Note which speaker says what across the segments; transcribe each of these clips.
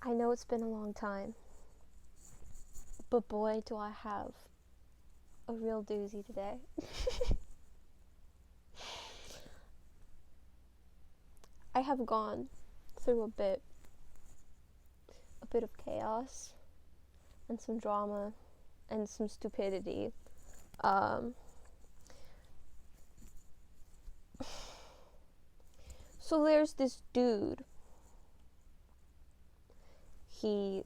Speaker 1: I know it's been a long time, but boy, do I have a real doozy today. I have gone through a bit of chaos and some drama and some stupidity. So there's this dude. He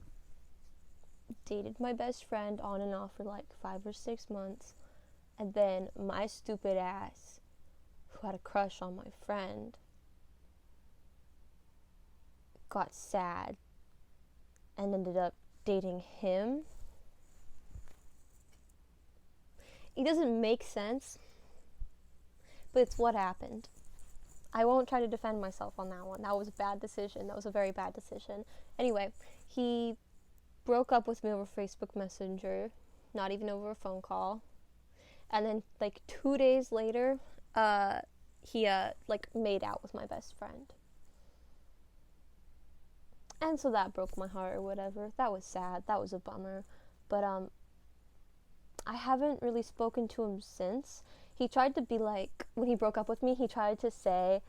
Speaker 1: dated my best friend on and off for like 5 or 6 months, and then my stupid ass, who had a crush on my friend, got sad and ended up dating him. It doesn't make sense, but it's what happened. I won't try to defend myself on that one. That was a bad decision. That was a very bad decision. Anyway, he broke up with me over Facebook Messenger, not even over a phone call. And then, like, 2 days later, he made out with my best friend. And so that broke my heart or whatever. That was sad. That was a bummer. But, I haven't really spoken to him since. He tried to be like, when he broke up with me, he tried to say,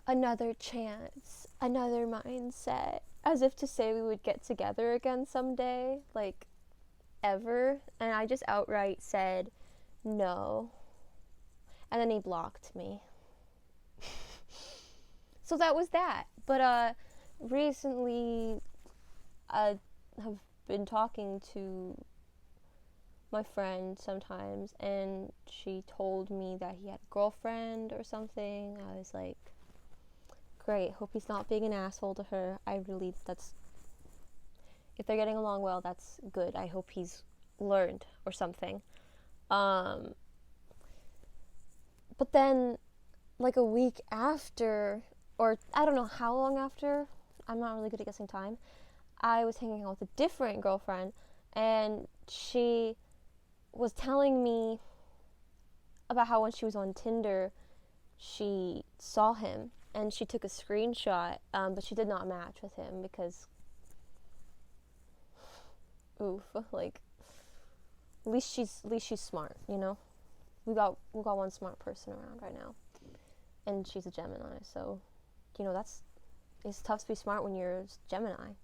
Speaker 1: another chance, another mindset, as if to say we would get together again someday, like, ever. And I just outright said, no. And then he blocked me. So that was that. But, recently, I have been talking to my friend sometimes, and she told me that he had a girlfriend or something. I was like, great, hope he's not being an asshole to her. If they're getting along well, that's good. I hope he's learned or something. But then, like a week after, or I don't know how long after, I'm not really good at guessing time, I was hanging out with a different girlfriend, and she was telling me about how when she was on Tinder, she saw him, and she took a screenshot, but she did not match with him because, oof, like, at least she's smart, you know? We got one smart person around right now, and she's a Gemini, so, you know, it's tough to be smart when you're a Gemini.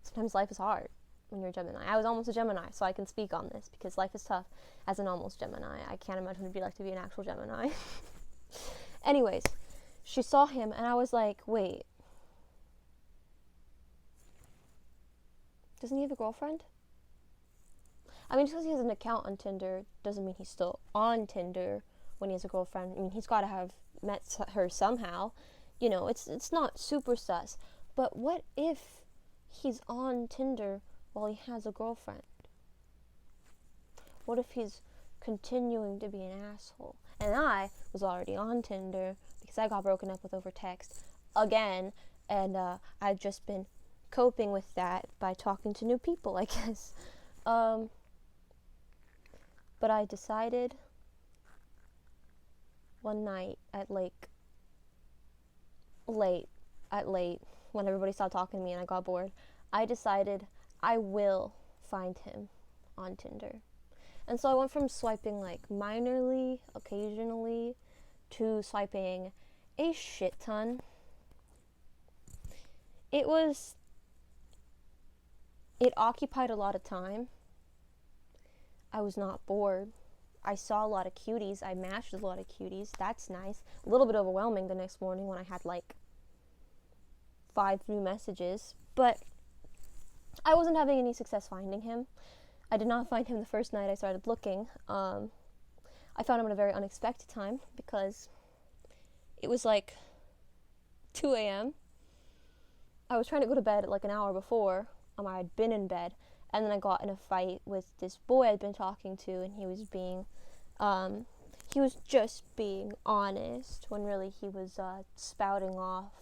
Speaker 1: Sometimes life is hard when you're a Gemini. I was almost a Gemini, so I can speak on this because life is tough as an almost Gemini. I can't imagine what it'd be like to be an actual Gemini. Anyways, she saw him, and I was like, wait, doesn't he have a girlfriend? I mean, just because he has an account on Tinder doesn't mean he's still on Tinder when he has a girlfriend. I mean, he's got to have met her somehow. You know, it's not super sus. But what if he's on Tinder while he has a girlfriend? What if he's continuing to be an asshole? And I was already on Tinder because I got broken up with over text again, and I've just been coping with that by talking to new people, I guess. But I decided one night at late, when everybody stopped talking to me and I got bored, I decided I will find him on Tinder. And so I went from swiping like minorly, occasionally, to swiping a shit ton. It occupied a lot of time. I was not bored. I saw a lot of cuties. I matched with a lot of cuties. That's nice. A little bit overwhelming the next morning when I had like 5 new messages. But I wasn't having any success finding him. I did not find him the first night I started looking. I found him at a very unexpected time because it was like 2 a.m. I was trying to go to bed at like an hour before. I had been in bed. And then I got in a fight with this boy I'd been talking to, and he was just being honest, when really he was spouting off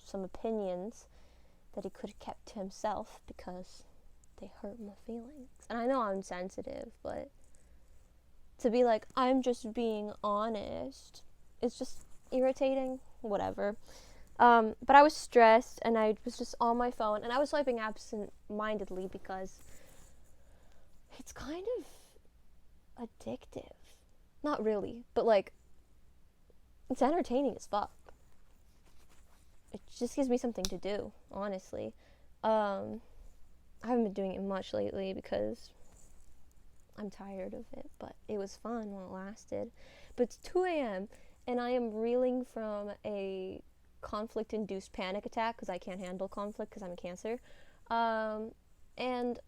Speaker 1: some opinions that he could have kept to himself because they hurt my feelings. And I know I'm sensitive, but to be like, I'm just being honest, it's just irritating. Whatever. But I was stressed and I was just on my phone and I was swiping absent-mindedly because it's kind of addictive. Not really, but like, it's entertaining as fuck. It just gives me something to do, honestly. I haven't been doing it much lately because I'm tired of it, but it was fun while it lasted. But it's 2 a.m. and I am reeling from a conflict-induced panic attack because I can't handle conflict because I'm a Cancer. And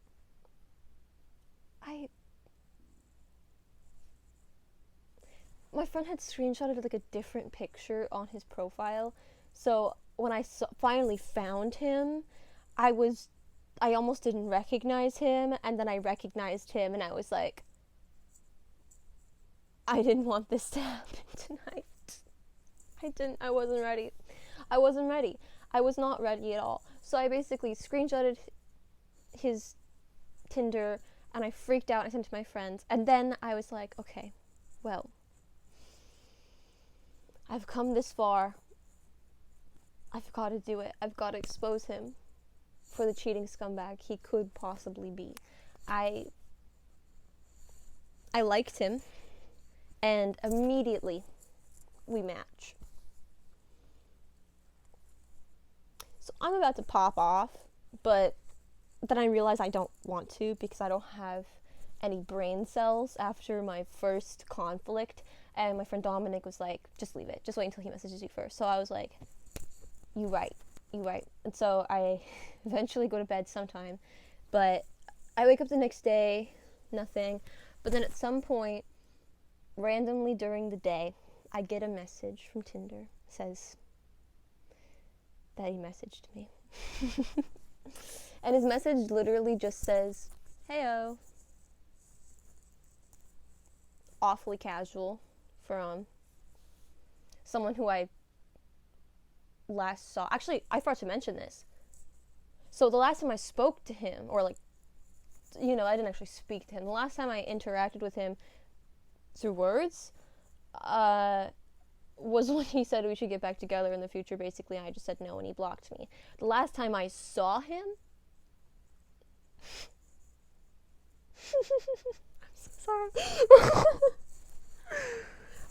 Speaker 1: my friend had screenshotted like a different picture on his profile, so when I finally found him, I almost didn't recognize him, and then I recognized him, and I was like, I didn't want this to happen tonight. I wasn't ready. I was not ready at all. So I basically screenshotted his Tinder, and I freaked out, and I sent it to my friends, and then I was like, okay, well, I've come this far. I've got to do it. I've got to expose him for the cheating scumbag he could possibly be. I liked him, and immediately we match. So I'm about to pop off, but then I realize I don't want to because I don't have any brain cells after my first conflict. And my friend Dominic was like, just leave it. Just wait until he messages you first. So I was like, you right. And so I eventually go to bed sometime. But I wake up the next day, nothing. But then at some point, randomly during the day, I get a message from Tinder. It says that he messaged me. And his message literally just says, heyo. Awfully casual from someone who I last saw. Actually, I forgot to mention this. So the last time I spoke to him, or like, I didn't actually speak to him. The last time I interacted with him through words was when he said we should get back together in the future. Basically, I just said no and he blocked me. The last time I saw him, I'm so sorry.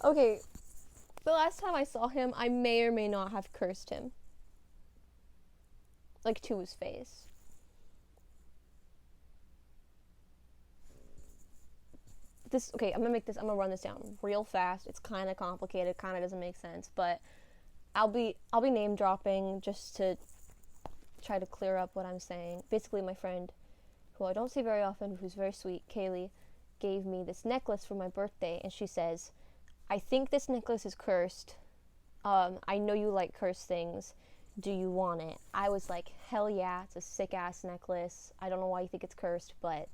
Speaker 1: Okay, the last time I saw him, I may or may not have cursed him. Like, to his face. I'm gonna run this down real fast. It's kind of complicated, kind of doesn't make sense, but I'll be name dropping just to try to clear up what I'm saying. Basically, my friend, who I don't see very often, who's very sweet, Kaylee, gave me this necklace for my birthday, and she says, I think this necklace is cursed. I know you like cursed things. Do you want it? I was like, hell yeah, it's a sick-ass necklace. I don't know why you think it's cursed, but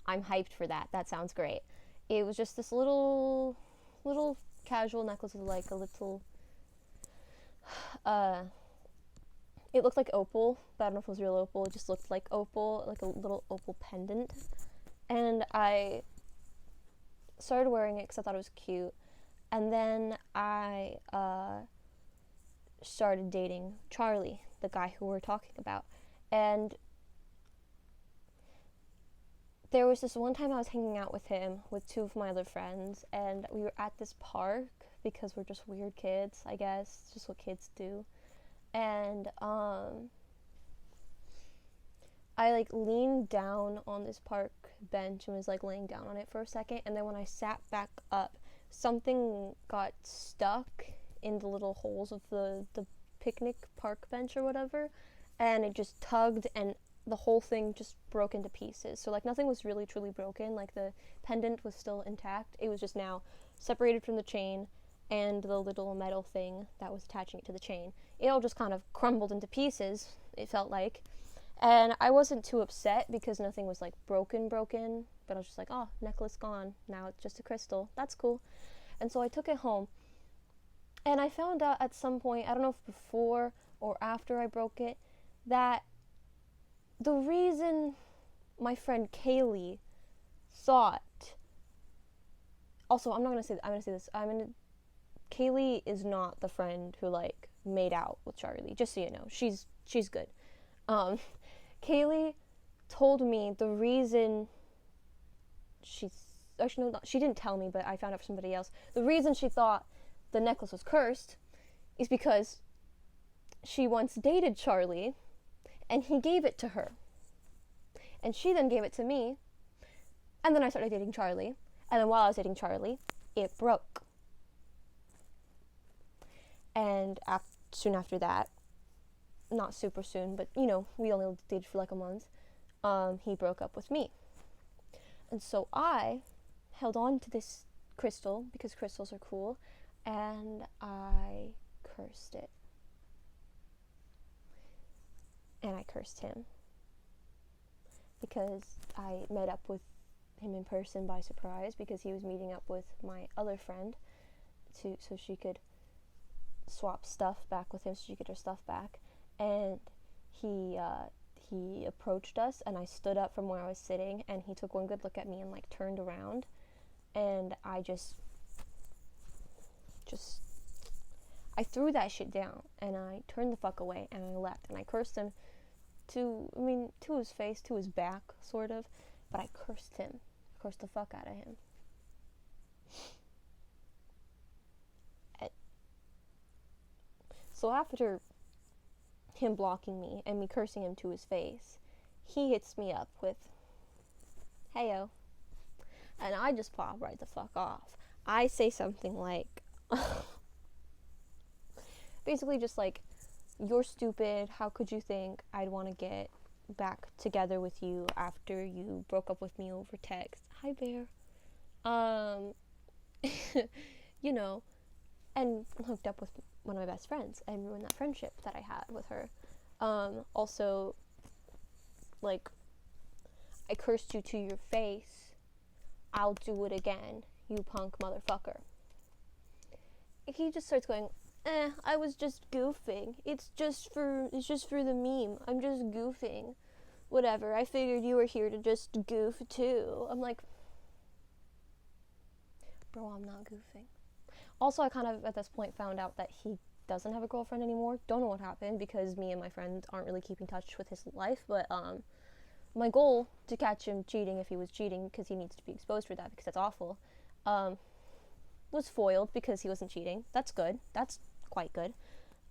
Speaker 1: I'm hyped for that. That sounds great. It was just this little casual necklace with like a little, it looked like opal, but I don't know if it was real opal. It just looked like opal, like a little opal pendant. And I started wearing it because I thought it was cute. And then I started dating Charlie, the guy who we're talking about. And there was this one time I was hanging out with him with two of my other friends, and we were at this park because we're just weird kids, I guess. It's just what kids do. And I like leaned down on this park bench and was like laying down on it for a second, and then when I sat back up, something got stuck in the little holes of the picnic park bench or whatever, and it just tugged and the whole thing just broke into pieces. So like nothing was really truly broken, like the pendant was still intact. It was just now separated from the chain and the little metal thing that was attaching it to the chain. It all just kind of crumbled into pieces, it felt like. And I wasn't too upset because nothing was like broken, but I was just like, oh, necklace gone. Now it's just a crystal. That's cool. And so I took it home. And I found out at some point, I don't know if before or after I broke it, that the reason my friend Kaylee thought, also I'm going to say this, Kaylee is not the friend who like made out with Charlie, just so you know. She's good. Kaylee told me the reason actually, no, she didn't tell me, but I found out from somebody else. The reason she thought the necklace was cursed is because she once dated Charlie, and he gave it to her. And she then gave it to me, and then I started dating Charlie, and then while I was dating Charlie, it broke. And soon after that, not super soon, but, you know, we only dated for like a month, he broke up with me. And so I held on to this crystal, because crystals are cool, and I cursed it. And I cursed him. Because I met up with him in person by surprise, because he was meeting up with my other friend so she could swap stuff back with him, so she could get her stuff back. And he approached us, and I stood up from where I was sitting, and he took one good look at me and like turned around, and I just I threw that shit down, and I turned the fuck away, and I left, and I cursed him to his face, to his back, sort of, but I cursed him. I cursed the fuck out of him. So after him blocking me and me cursing him to his face, he hits me up with, "Heyo," and I just pop right the fuck off. I say something like, basically just like, "You're stupid. How could you think I'd want to get back together with you after you broke up with me over text? Hi, Bear." You know, and hooked up with one of my best friends and ruined that friendship that I had with her. Also, like, "I cursed you to your face. I'll do it again, you punk motherfucker." He just starts going, "I was just goofing. It's just for the meme. I'm just goofing. Whatever. I figured you were here to just goof too." I'm like, bro, I'm not goofing. Also, I kind of, at this point, found out that he doesn't have a girlfriend anymore. Don't know what happened, because me and my friend aren't really keeping touch with his life, but, my goal to catch him cheating, if he was cheating, because he needs to be exposed for that, because that's awful, was foiled because he wasn't cheating. That's good. That's quite good.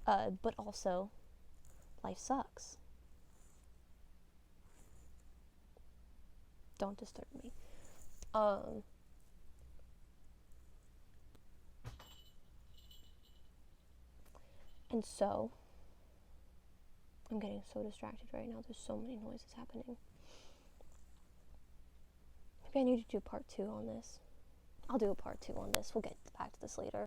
Speaker 1: But also, life sucks. Don't disturb me. And so, I'm getting so distracted right now. There's so many noises happening. Maybe I need to do part 2 on this. I'll do a part 2 on this. We'll get back to this later.